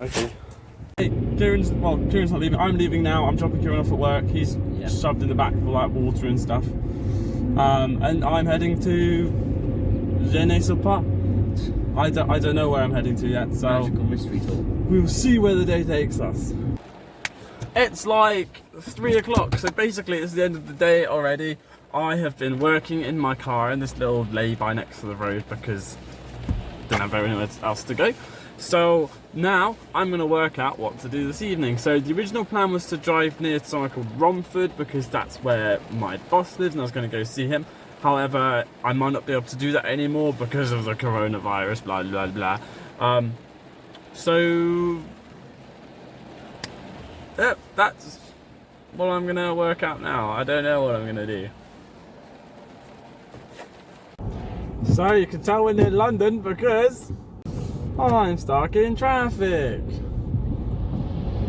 Okay. Hey, Kieran's not leaving. I'm leaving now. I'm dropping Kieran off at work. He's shoved in the back for like water and stuff. And I'm heading to Je ne sais pas. I don't know where I'm heading to yet, so Magical mystery tour. We'll see where the day takes us. It's like 3 o'clock, so basically it's the end of the day already. I have been working in my car in this little lay-by next to the road because I don't have anywhere else to go. So now I'm going to work out what to do this evening. So the original plan was to drive near somewhere called Romford because that's where my boss lives and I was going to go see him. However, I might not be able to do that anymore because of the coronavirus, blah, blah, blah. So, yep, that's what I'm going to work out now. I don't know what I'm going to do. So you can tell we're near London because I'm stuck in traffic.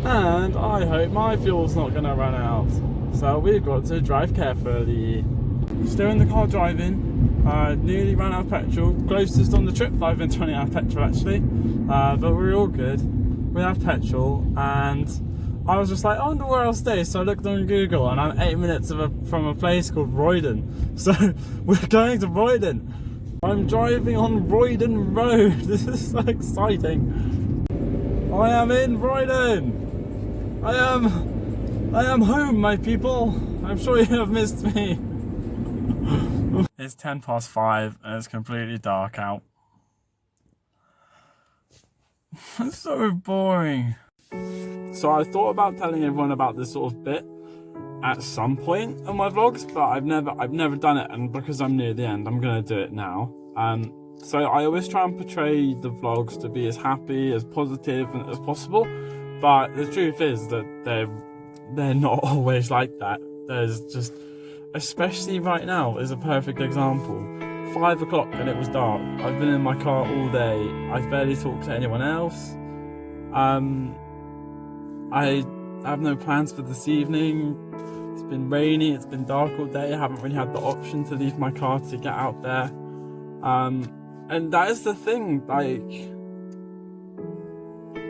And I hope my fuel's not going to run out. So we've got to drive carefully. Still in the car driving, nearly ran out of petrol. Closest on the trip that I've been running out of petrol actually, but we're all good. We have petrol, and I was just like, I wonder where I'll stay. So I looked on Google, and I'm 8 minutes from a place called Royden. So we're going to Royden. I'm driving on Royden Road. This is so exciting. I am in Royden. I am home, my people. I'm sure you have missed me. It's 5:10 and it's completely dark out. It's so boring. So I thought about telling everyone about this sort of bit at some point in my vlogs, but I've never done it, and because I'm near the end, I'm gonna do it now. So I always try and portray the vlogs to be as happy, as positive as possible, but the truth is that they're not always like that. There's just, especially right now, is a perfect example. 5 o'clock and it was dark. I've been in my car all day. I've barely talked to anyone else. I have no plans for this evening. It's been rainy, it's been dark all day. I haven't really had the option to leave my car to get out there. And that is the thing, like,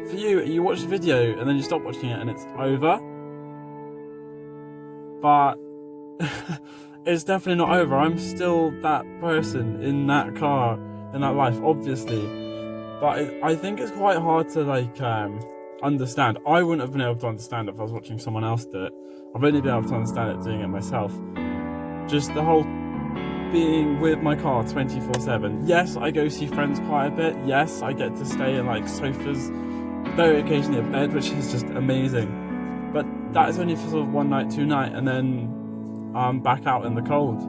for you watch the video and then you stop watching it and it's over. But it's definitely not over. I'm still that person in that car, in that life, obviously. But I think it's quite hard to like understand. I wouldn't have been able to understand if I was watching someone else do it. I've only been able to understand it doing it myself. Just the whole being with my car 24/7. Yes, I go see friends quite a bit. Yes, I get to stay in like sofas, very occasionally a bed, which is just amazing. But that is only for sort of 1 night, 2 nights, and then I'm back out in the cold.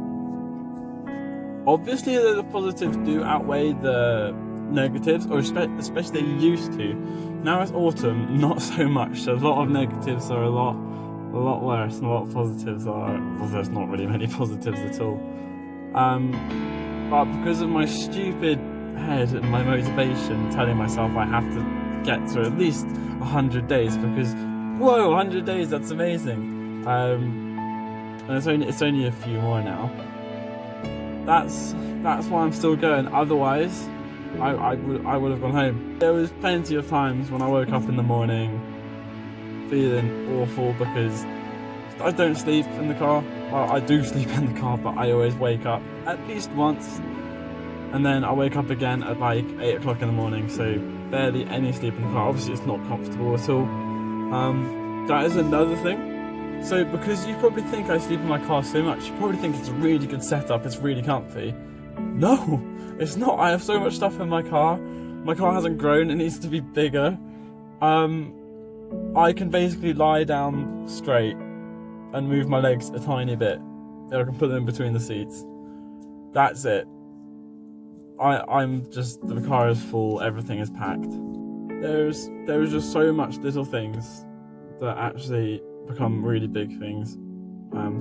Obviously the positives do outweigh the negatives, or especially they used to. Now it's autumn, not so much, so a lot of negatives are a lot worse, and a lot of positives are, well, there's not really many positives at all. But because of my stupid head and my motivation telling myself I have to get to at least 100 days, because whoa, 100 days, that's amazing. And it's only a few more now. That's why I'm still going. Otherwise, I would have gone home. There was plenty of times when I woke up in the morning feeling awful because I don't sleep in the car. Well, I do sleep in the car, but I always wake up at least once, and then I wake up again at like 8 o'clock in the morning. So barely any sleep in the car. Obviously, it's not comfortable at all. That is another thing. So because you probably think I sleep in my car so much, you probably think it's a really good setup, it's really comfy. No, it's not. I have so much stuff in my car. My car hasn't grown, it needs to be bigger. I can basically lie down straight and move my legs a tiny bit. I can put them in between the seats. That's it. The car is full, everything is packed. There's just so much little things that actually become really big things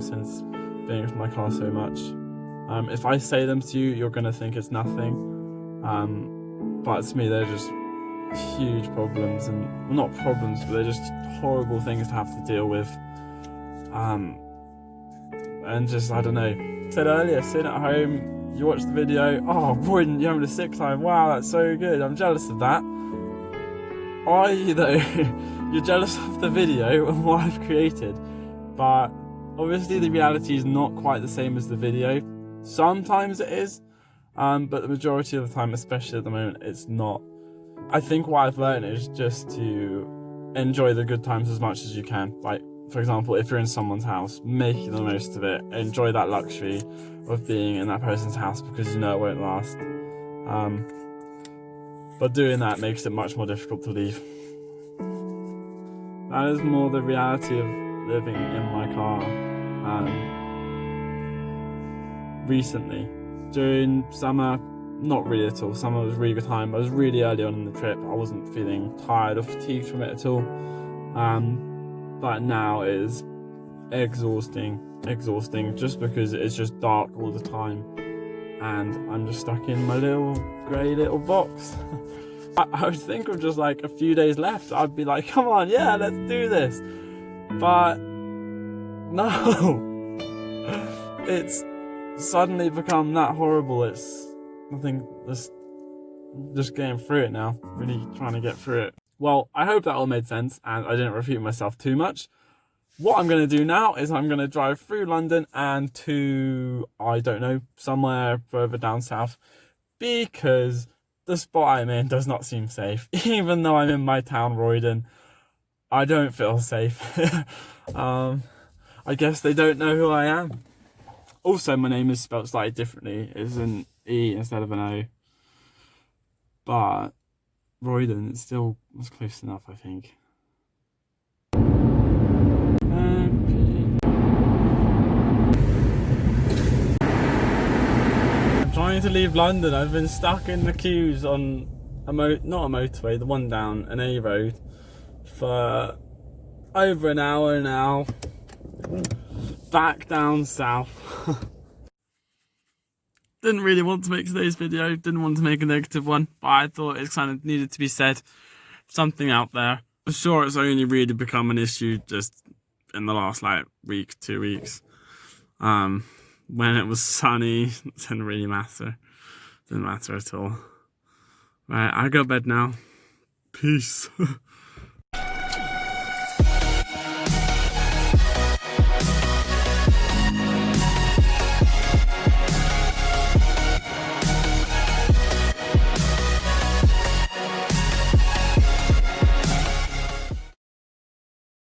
since being with my car so much. If I say them to you, you're gonna think it's nothing, but to me they're just huge problems, and well, not problems, but they're just horrible things to have to deal with. and just, I don't know. I said earlier, sitting at home, you watch the video, oh, Royden, you're having a sick time, wow, that's so good, I'm jealous of that. Are you though? You're jealous of the video and what I've created, but obviously the reality is not quite the same as the video. Sometimes it is, but the majority of the time, especially at the moment, it's not. I think what I've learned is just to enjoy the good times as much as you can. Like, for example, if you're in someone's house, make the most of it. Enjoy that luxury of being in that person's house because you know it won't last. But doing that makes it much more difficult to leave. That is more the reality of living in my car. Recently, during summer, not really at all. Summer was a really good time. I was really early on in the trip. I wasn't feeling tired or fatigued from it at all. But now it is exhausting just because it's just dark all the time and I'm just stuck in my little grey little box. I would think of just like a few days left, I'd be like, come on, yeah, let's do this. But no, it's suddenly become that horrible. It's nothing, just getting through it now, really trying to get through it. Well, I hope that all made sense and I didn't repeat myself too much. What I'm going to do now is I'm going to drive through London and to, I don't know, somewhere further down south, because the spot I'm in does not seem safe. Even though I'm in my town, Royden, I don't feel safe. I guess they don't know who I am. Also, my name is spelled slightly differently. It's an E instead of an O. But Royden, it still was close enough, I think. I'm trying to leave London. I've been stuck in the queues on not a motorway, the one down an A road, for over an hour now. Back down south. Didn't really want to make today's video, didn't want to make a negative one, but I thought it kind of needed to be said. Something out there. I'm sure it's only really become an issue just in the last week, 2 weeks. When it was sunny, it didn't really matter. Didn't matter at all. Right, I go to bed now. Peace.